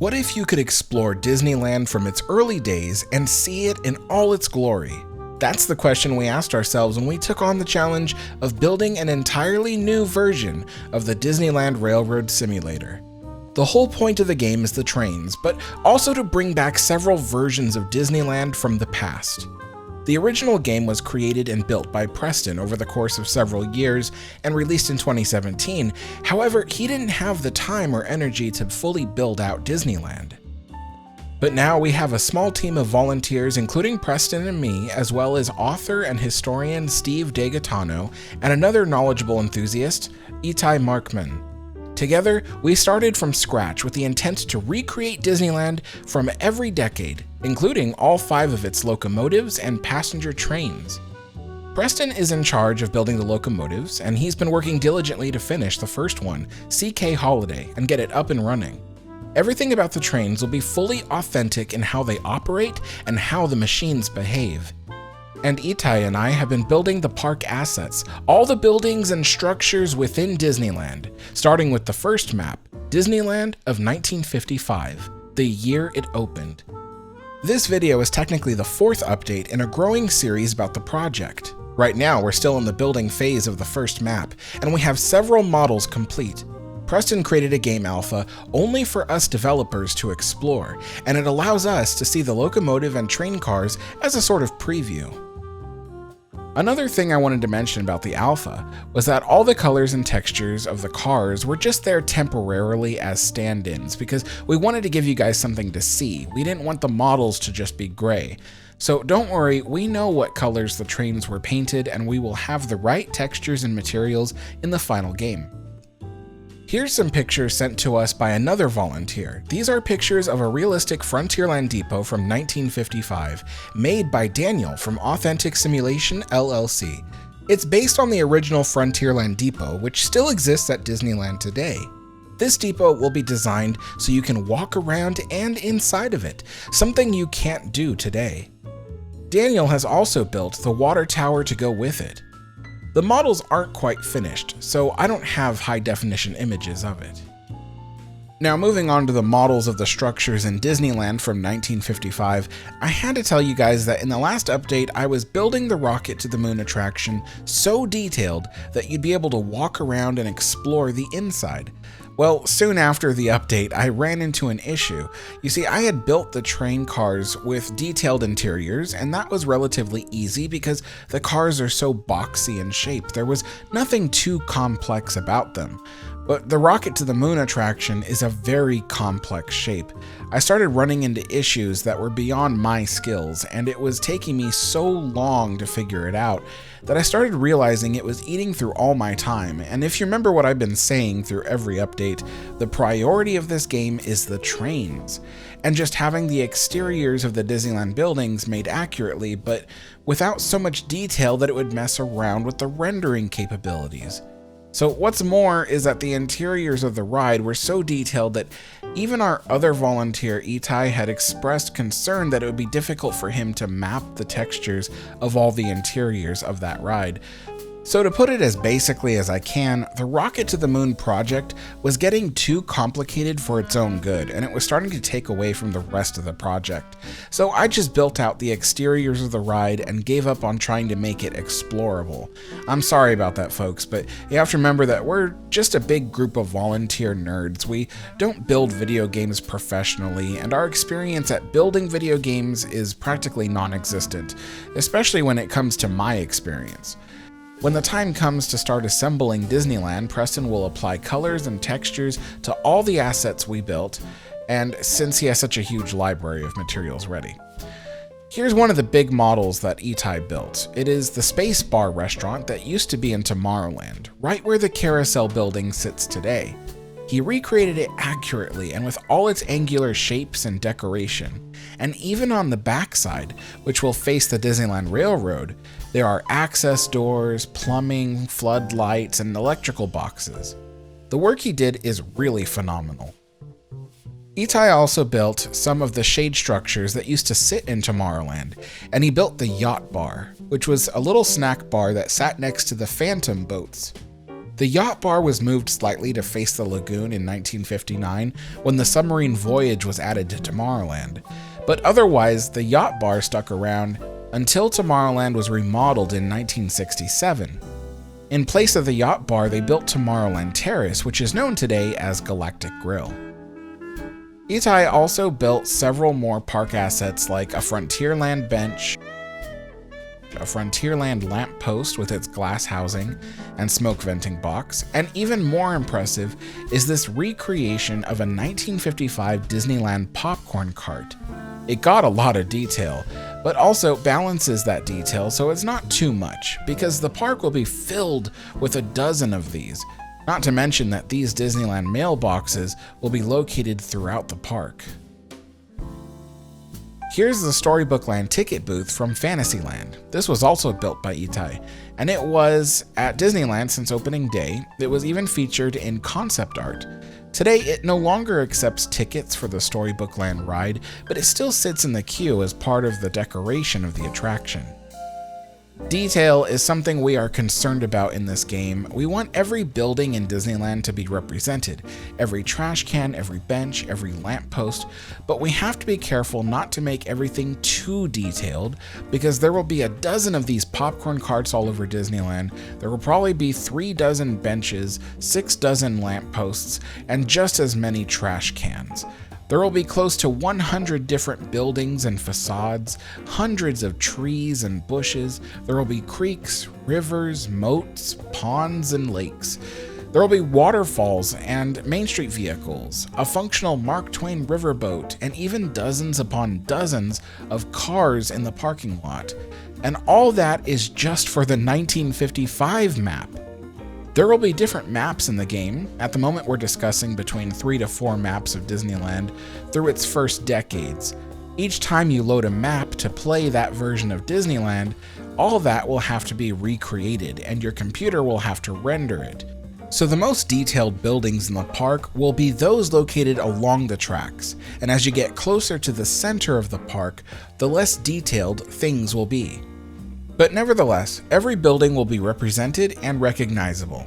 What if you could explore Disneyland from its early days and see it in all its glory? That's the question we asked ourselves when we took on the challenge of building an entirely new version of the Disneyland Railroad Simulator. The whole point of the game is the trains, but also to bring back several versions of Disneyland from the past. The original game was created and built by Preston over the course of several years and released in 2017. However, he didn't have the time or energy to fully build out Disneyland. But now we have a small team of volunteers, including Preston and me, as well as author and historian Steve DeGaetano and another knowledgeable enthusiast, Itai Markman. Together, we started from scratch with the intent to recreate Disneyland from every decade, including all 5 of its locomotives and passenger trains. Preston is in charge of building the locomotives, and he's been working diligently to finish the first one, CK Holiday, and get it up and running. Everything about the trains will be fully authentic in how they operate and how the machines behave. And Itai and I have been building the park assets, all the buildings and structures within Disneyland, starting with the first map, Disneyland of 1955, the year it opened. This video is technically the 4th update in a growing series about the project. Right now, we're still in the building phase of the first map, and we have several models complete. Preston created a game alpha only for us developers to explore, and it allows us to see the locomotive and train cars as a sort of preview. Another thing I wanted to mention about the alpha was that all the colors and textures of the cars were just there temporarily as stand-ins because we wanted to give you guys something to see. We didn't want the models to just be gray. So don't worry, we know what colors the trains were painted and we will have the right textures and materials in the final game. Here's some pictures sent to us by another volunteer. These are pictures of a realistic Frontierland depot from 1955, made by Daniel from Authentic Simulation LLC. It's based on the original Frontierland depot, which still exists at Disneyland today. This depot will be designed so you can walk around and inside of it, something you can't do today. Daniel has also built the water tower to go with it. The models aren't quite finished, so I don't have high-definition images of it. Now moving on to the models of the structures in Disneyland from 1955, I had to tell you guys that in the last update I was building the Rocket to the Moon attraction so detailed that you'd be able to walk around and explore the inside. Well, soon after the update, I ran into an issue. You see, I had built the train cars with detailed interiors, and that was relatively easy because the cars are so boxy in shape. There was nothing too complex about them. But the Rocket to the Moon attraction is a very complex shape. I started running into issues that were beyond my skills, and it was taking me so long to figure it out that I started realizing it was eating through all my time. And if you remember what I've been saying through every update, the priority of this game is the trains, and just having the exteriors of the Disneyland buildings made accurately, but without so much detail that it would mess around with the rendering capabilities. So what's more is that the interiors of the ride were so detailed that even our other volunteer, Itai, had expressed concern that it would be difficult for him to map the textures of all the interiors of that ride. So to put it as basically as I can, the Rocket to the Moon project was getting too complicated for its own good, and it was starting to take away from the rest of the project. So I just built out the exteriors of the ride and gave up on trying to make it explorable. I'm sorry about that, folks, but you have to remember that we're just a big group of volunteer nerds. We don't build video games professionally, and our experience at building video games is practically non-existent, especially when it comes to my experience. When the time comes to start assembling Disneyland, Preston will apply colors and textures to all the assets we built, and since he has such a huge library of materials ready. Here's one of the big models that Itai built. It is the Space Bar restaurant that used to be in Tomorrowland, right where the Carousel building sits today. He recreated it accurately and with all its angular shapes and decoration. And even on the backside, which will face the Disneyland Railroad, there are access doors, plumbing, floodlights, and electrical boxes. The work he did is really phenomenal. Itai also built some of the shade structures that used to sit in Tomorrowland, and he built the Yacht Bar, which was a little snack bar that sat next to the Phantom boats. The yacht bar was moved slightly to face the lagoon in 1959 when the submarine voyage was added to Tomorrowland, but otherwise the yacht bar stuck around until Tomorrowland was remodeled in 1967. In place of the yacht bar, they built Tomorrowland Terrace, which is known today as Galactic Grill. Itai also built several more park assets like a Frontierland bench, a Frontierland lamp post with its glass housing and smoke venting box, and even more impressive is this recreation of a 1955 Disneyland popcorn cart. It got a lot of detail, but also balances that detail so it's not too much, because the park will be filled with a dozen of these, not to mention that these Disneyland mailboxes will be located throughout the park. Here's the Storybookland ticket booth from Fantasyland. This was also built by Itai, and it was at Disneyland since opening day. It was even featured in concept art. Today, it no longer accepts tickets for the Storybookland ride, but it still sits in the queue as part of the decoration of the attraction. Detail is something we are concerned about in this game. We want every building in Disneyland to be represented, every trash can, every bench, every lamppost, but we have to be careful not to make everything too detailed, because there will be a dozen of these popcorn carts all over Disneyland. There will probably be 3 dozen benches, 6 dozen lampposts, and just as many trash cans. There will be close to 100 different buildings and facades, hundreds of trees and bushes. There will be creeks, rivers, moats, ponds, and lakes. There will be waterfalls and Main Street vehicles, a functional Mark Twain riverboat, and even dozens upon dozens of cars in the parking lot. And all that is just for the 1955 map. There will be different maps in the game. At the moment, we're discussing between 3 to 4 maps of Disneyland through its first decades. Each time you load a map to play that version of Disneyland, all that will have to be recreated, and your computer will have to render it. So the most detailed buildings in the park will be those located along the tracks, and as you get closer to the center of the park, the less detailed things will be. But nevertheless, every building will be represented and recognizable.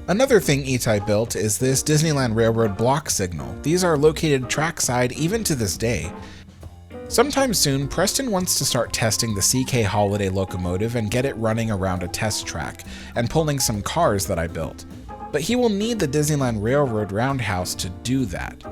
Another thing Itai built is this Disneyland Railroad block signal. These are located trackside even to this day. Sometime soon, Preston wants to start testing the CK Holiday locomotive and get it running around a test track and pulling some cars that I built. But he will need the Disneyland Railroad roundhouse to do that.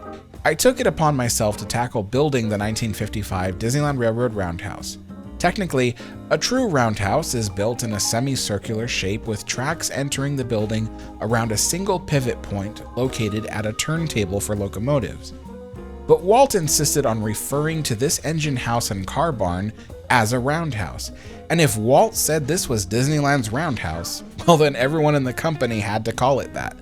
I took it upon myself to tackle building the 1955 Disneyland Railroad roundhouse. Technically, a true roundhouse is built in a semicircular shape with tracks entering the building around a single pivot point located at a turntable for locomotives. But Walt insisted on referring to this engine house and car barn as a roundhouse, and if Walt said this was Disneyland's roundhouse, well then everyone in the company had to call it that.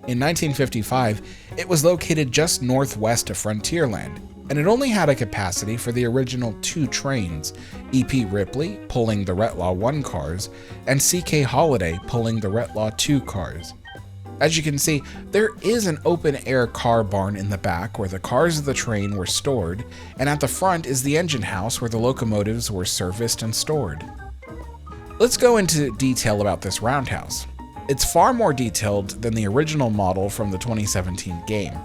In 1955, it was located just northwest of Frontierland, and it only had a capacity for the original 2 trains, E.P. Ripley pulling the Retlaw 1 cars, and C.K. Holiday pulling the Retlaw 2 cars. As you can see, there is an open-air car barn in the back where the cars of the train were stored, and at the front is the engine house where the locomotives were serviced and stored. Let's go into detail about this roundhouse. It's far more detailed than the original model from the 2017 game.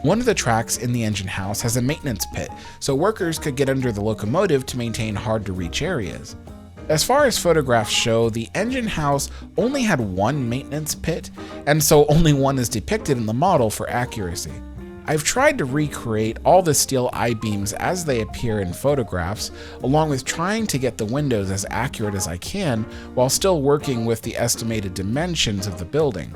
One of the tracks in the engine house has a maintenance pit, so workers could get under the locomotive to maintain hard-to-reach areas. As far as photographs show, the engine house only had 1 maintenance pit, and so only 1 is depicted in the model for accuracy. I've tried to recreate all the steel I-beams as they appear in photographs, along with trying to get the windows as accurate as I can, while still working with the estimated dimensions of the building.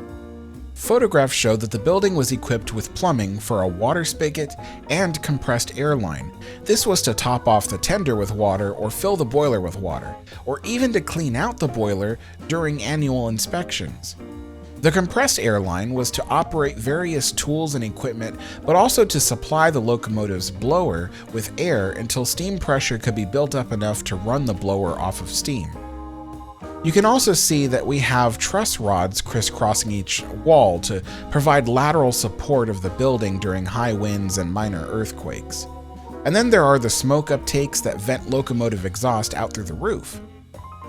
Photographs show that the building was equipped with plumbing for a water spigot and compressed air line. This was to top off the tender with water or fill the boiler with water, or even to clean out the boiler during annual inspections. The compressed air line was to operate various tools and equipment, but also to supply the locomotive's blower with air until steam pressure could be built up enough to run the blower off of steam. You can also see that we have truss rods crisscrossing each wall to provide lateral support of the building during high winds and minor earthquakes. And then there are the smoke uptakes that vent locomotive exhaust out through the roof.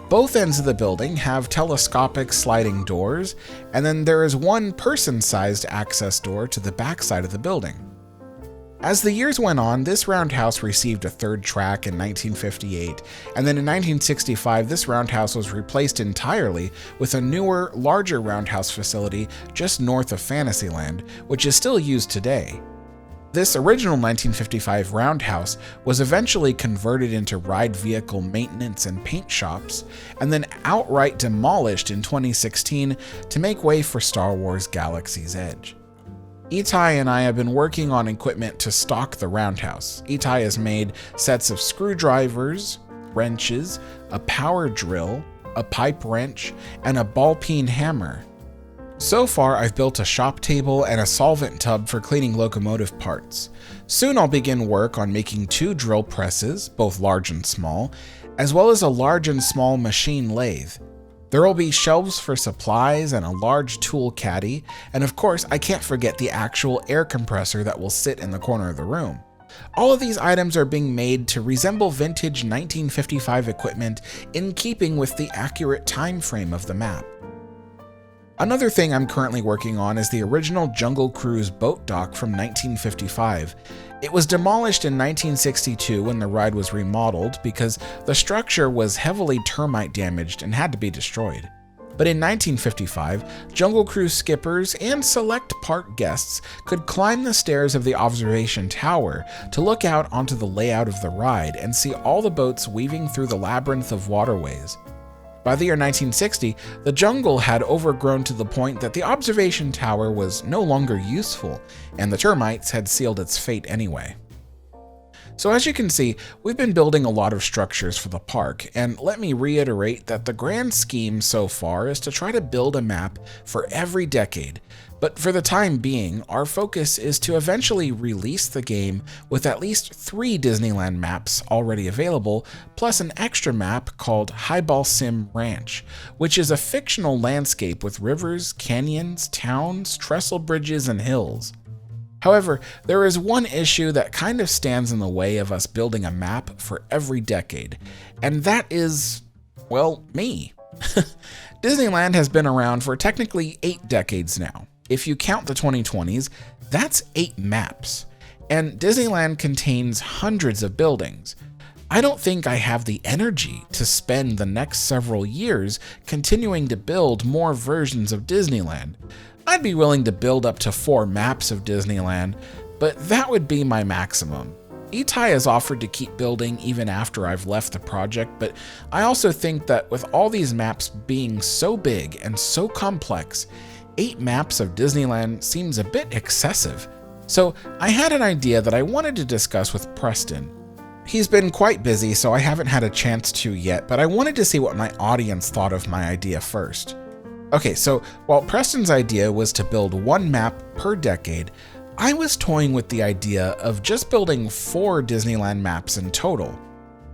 Both ends of the building have telescopic sliding doors, and then there is one person-sized access door to the back side of the building. As the years went on, this roundhouse received a third track in 1958, and then in 1965 this roundhouse was replaced entirely with a newer, larger roundhouse facility just north of Fantasyland, which is still used today. This original 1955 roundhouse was eventually converted into ride vehicle maintenance and paint shops, and then outright demolished in 2016 to make way for Star Wars Galaxy's Edge. Itai and I have been working on equipment to stock the roundhouse. Itai has made sets of screwdrivers, wrenches, a power drill, a pipe wrench, and a ball-peen hammer. So far, I've built a shop table and a solvent tub for cleaning locomotive parts. Soon I'll begin work on making 2 drill presses, both large and small, as well as a large and small machine lathe. There will be shelves for supplies and a large tool caddy, and of course, I can't forget the actual air compressor that will sit in the corner of the room. All of these items are being made to resemble vintage 1955 equipment in keeping with the accurate time frame of the map. Another thing I'm currently working on is the original Jungle Cruise boat dock from 1955. It was demolished in 1962 when the ride was remodeled because the structure was heavily termite damaged and had to be destroyed. But in 1955, Jungle Cruise skippers and select park guests could climb the stairs of the observation tower to look out onto the layout of the ride and see all the boats weaving through the labyrinth of waterways. By the year 1960, the jungle had overgrown to the point that the observation tower was no longer useful, and the termites had sealed its fate anyway. So as you can see, we've been building a lot of structures for the park, and let me reiterate that the grand scheme so far is to try to build a map for every decade, but for the time being, our focus is to eventually release the game with at least 3 Disneyland maps already available, plus an extra map called Highball Sim Ranch, which is a fictional landscape with rivers, canyons, towns, trestle bridges, and hills. However, there is one issue that kind of stands in the way of us building a map for every decade, and that is, well, me. Disneyland has been around for technically 8 decades now. If you count the 2020s, that's 8 maps, and Disneyland contains hundreds of buildings. I don't think I have the energy to spend the next several years continuing to build more versions of Disneyland. I'd be willing to build up to 4 maps of Disneyland, but that would be my maximum. Itai has offered to keep building even after I've left the project, but I also think that with all these maps being so big and so complex, 8 maps of Disneyland seems a bit excessive. So I had an idea that I wanted to discuss with Preston. He's been quite busy, so I haven't had a chance to yet, but I wanted to see what my audience thought of my idea first. Okay, so while Preston's idea was to build 1 map per decade, I was toying with the idea of just building 4 Disneyland maps in total.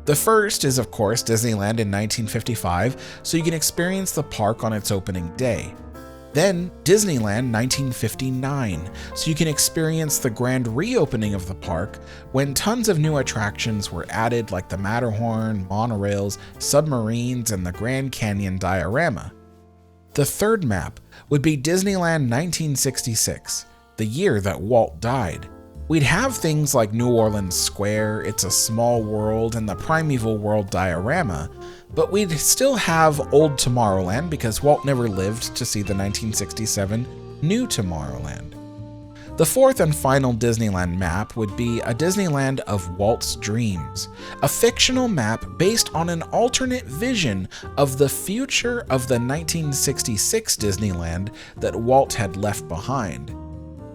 The first is, of course, Disneyland in 1955, so you can experience the park on its opening day. Then Disneyland 1959, so you can experience the grand reopening of the park when tons of new attractions were added like the Matterhorn, monorails, submarines, and the Grand Canyon diorama. The third map would be Disneyland 1966, the year that Walt died. We'd have things like New Orleans Square, It's a Small World, and the Primeval World diorama, but we'd still have Old Tomorrowland because Walt never lived to see the 1967 New Tomorrowland. The fourth and final Disneyland map would be a Disneyland of Walt's Dreams, a fictional map based on an alternate vision of the future of the 1966 Disneyland that Walt had left behind.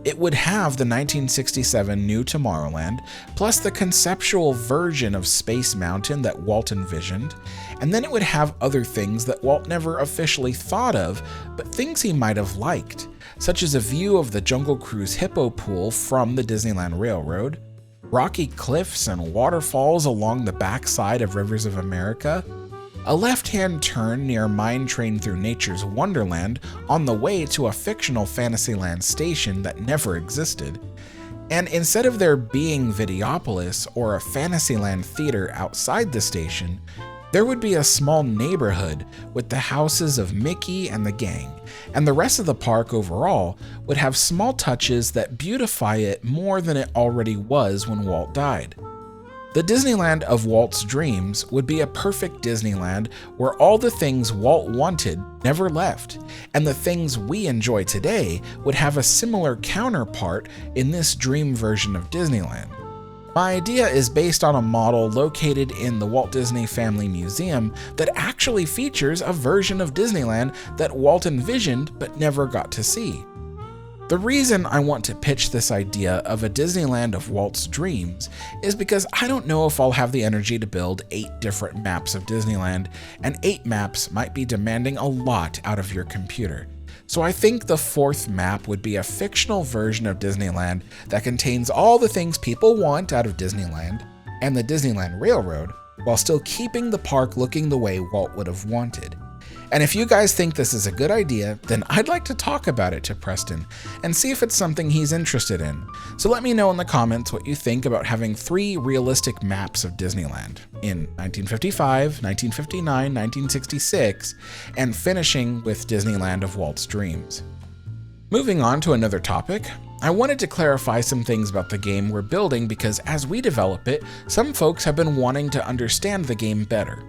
It would have the 1967 New Tomorrowland, plus the conceptual version of Space Mountain that Walt envisioned, and then it would have other things that Walt never officially thought of, but things he might have liked, such as a view of the Jungle Cruise Hippo Pool from the Disneyland Railroad, rocky cliffs and waterfalls along the backside of Rivers of America, a left-hand turn near Mine Train Through Nature's Wonderland on the way to a fictional Fantasyland station that never existed, and instead of there being Videopolis or a Fantasyland theater outside the station, There would be a small neighborhood with the houses of Mickey and the gang, and the rest of the park overall would have small touches that beautify it more than it already was when Walt died. The Disneyland of Walt's dreams would be a perfect Disneyland where all the things Walt wanted never left, and the things we enjoy today would have a similar counterpart in this dream version of Disneyland. My idea is based on a model located in the Walt Disney Family Museum that actually features a version of Disneyland that Walt envisioned but never got to see. The reason I want to pitch this idea of a Disneyland of Walt's dreams is because I don't know if I'll have the energy to build 8 different maps of Disneyland, and 8 maps might be demanding a lot out of your computer. So I think the 4th map would be a fictional version of Disneyland that contains all the things people want out of Disneyland and the Disneyland Railroad, while still keeping the park looking the way Walt would have wanted. And if you guys think this is a good idea, then I'd like to talk about it to Preston and see if it's something he's interested in. So let me know in the comments what you think about having 3 realistic maps of Disneyland in 1955, 1959, 1966, and finishing with Disneyland of Walt's dreams. Moving on to another topic, I wanted to clarify some things about the game we're building because as we develop it, some folks have been wanting to understand the game better.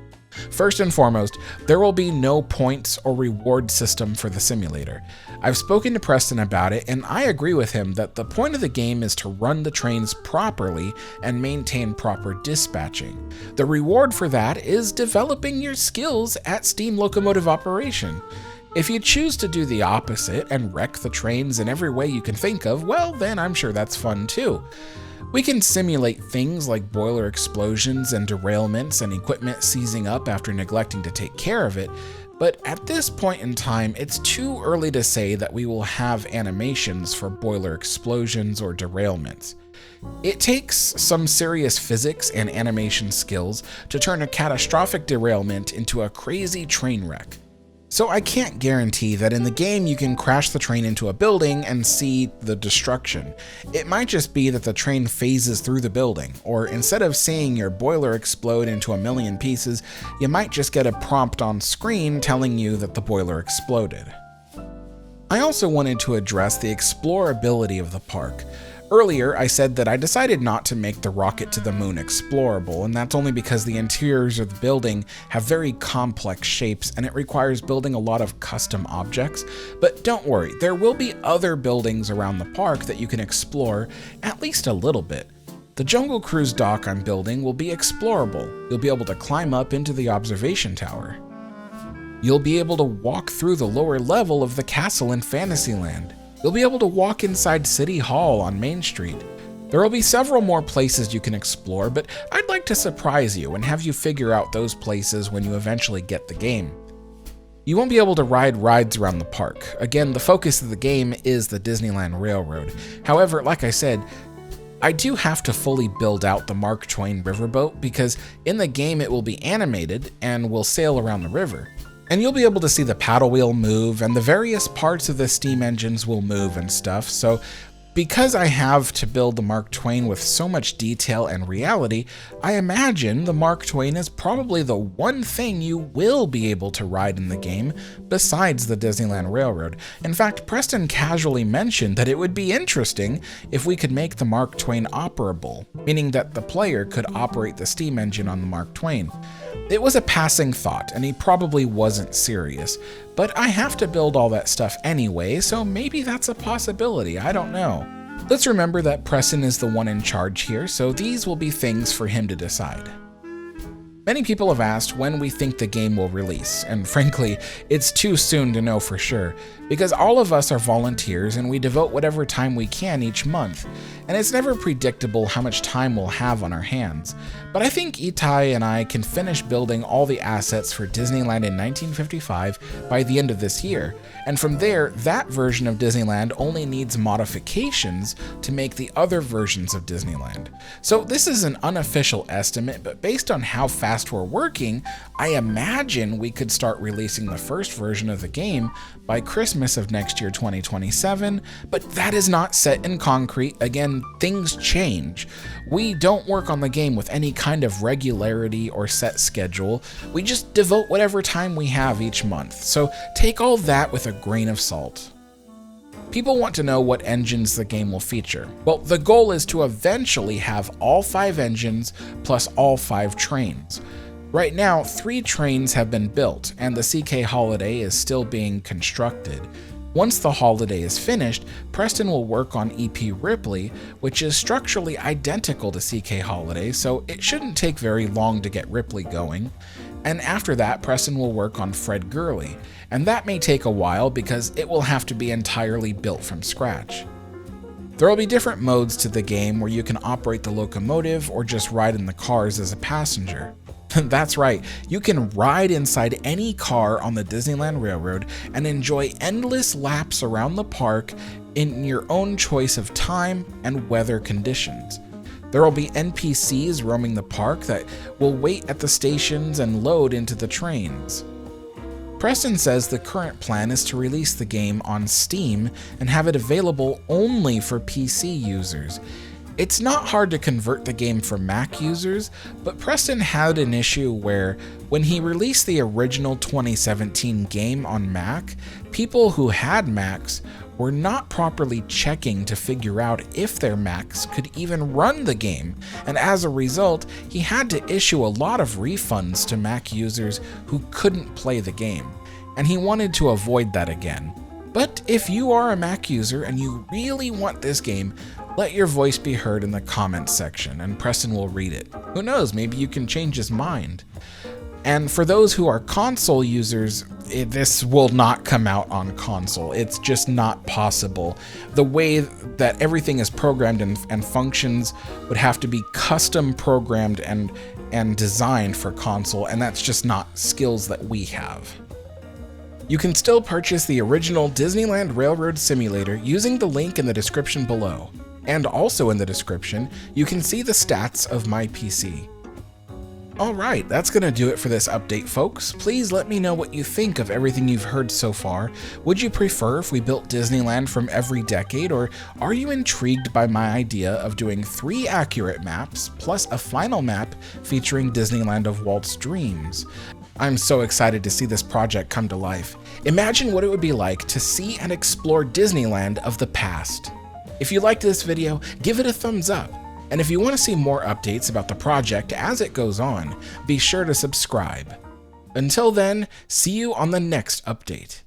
First and foremost, there will be no points or reward system for the simulator. I've spoken to Preston about it, and I agree with him that the point of the game is to run the trains properly and maintain proper dispatching. The reward for that is developing your skills at steam locomotive operation. If you choose to do the opposite and wreck the trains in every way you can think of, well, then I'm sure that's fun too. We can simulate things like boiler explosions and derailments and equipment seizing up after neglecting to take care of it, but at this point in time, it's too early to say that we will have animations for boiler explosions or derailments. It takes some serious physics and animation skills to turn a catastrophic derailment into a crazy train wreck. So I can't guarantee that in the game you can crash the train into a building and see the destruction. It might just be that the train phases through the building, or instead of seeing your boiler explode into a million pieces, you might just get a prompt on screen telling you that the boiler exploded. I also wanted to address the explorability of the park. Earlier, I said that I decided not to make the rocket to the moon explorable, and that's only because the interiors of the building have very complex shapes and it requires building a lot of custom objects. But don't worry, there will be other buildings around the park that you can explore, at least a little bit. The Jungle Cruise dock I'm building will be explorable. You'll be able to climb up into the observation tower. You'll be able to walk through the lower level of the castle in Fantasyland. You'll be able to walk inside City Hall on Main Street. There will be several more places you can explore, but I'd like to surprise you and have you figure out those places when you eventually get the game. You won't be able to ride rides around the park. Again, the focus of the game is the Disneyland Railroad. However, like I said, I do have to fully build out the Mark Twain riverboat because in the game it will be animated and will sail around the river. And you'll be able to see the paddle wheel move and the various parts of the steam engines will move and stuff. So because I have to build the Mark Twain with so much detail and reality, I imagine the Mark Twain is probably the one thing you will be able to ride in the game besides the Disneyland Railroad. In fact, Preston casually mentioned that it would be interesting if we could make the Mark Twain operable, meaning that the player could operate the steam engine on the Mark Twain. It was a passing thought, and he probably wasn't serious, but I have to build all that stuff anyway, so maybe that's a possibility, I don't know. Let's remember that Preston is the one in charge here, so these will be things for him to decide. Many people have asked when we think the game will release, and frankly, it's too soon to know for sure, because all of us are volunteers and we devote whatever time we can each month, and it's never predictable how much time we'll have on our hands. But I think Itai and I can finish building all the assets for Disneyland in 1955 by the end of this year, and from there, that version of Disneyland only needs modifications to make the other versions of Disneyland. So this is an unofficial estimate, but based on how fast fast we're working, I imagine we could start releasing the first version of the game by Christmas of next year, 2027, but that is not set in concrete. Again, things change. We don't work on the game with any kind of regularity or set schedule. We just devote whatever time we have each month, so take all that with a grain of salt. People want to know what engines the game will feature. Well, the goal is to eventually have all 5 engines plus all 5 trains. Right now, 3 trains have been built, and the CK Holiday is still being constructed. Once the Holiday is finished, Preston will work on EP Ripley, which is structurally identical to CK Holiday, so it shouldn't take very long to get Ripley going. And after that, Preston will work on Fred Gurley, and that may take a while because it will have to be entirely built from scratch. There will be different modes to the game where you can operate the locomotive or just ride in the cars as a passenger. That's right, you can ride inside any car on the Disneyland Railroad and enjoy endless laps around the park in your own choice of time and weather conditions. There will be NPCs roaming the park that will wait at the stations and load into the trains. Preston says the current plan is to release the game on Steam and have it available only for PC users. It's not hard to convert the game for Mac users, but Preston had an issue where when he released the original 2017 game on Mac, people who had Macs were not properly checking to figure out if their Macs could even run the game, and as a result, he had to issue a lot of refunds to Mac users who couldn't play the game, and he wanted to avoid that again. But if you are a Mac user and you really want this game, let your voice be heard in the comments section, and Preston will read it. Who knows, maybe you can change his mind. And for those who are console users, this will not come out on console. It's just not possible. The way that everything is programmed and functions would have to be custom programmed and designed for console, and that's just not skills that we have. You can still purchase the original Disneyland Railroad Simulator using the link in the description below. And also in the description, you can see the stats of my PC. Alright, that's gonna do it for this update, folks. Please let me know what you think of everything you've heard so far. Would you prefer if we built Disneyland from every decade, or are you intrigued by my idea of doing 3 accurate maps, plus a final map featuring Disneyland of Walt's Dreams? I'm so excited to see this project come to life. Imagine what it would be like to see and explore Disneyland of the past. If you liked this video, give it a thumbs up. And if you want to see more updates about the project as it goes on, be sure to subscribe. Until then, see you on the next update.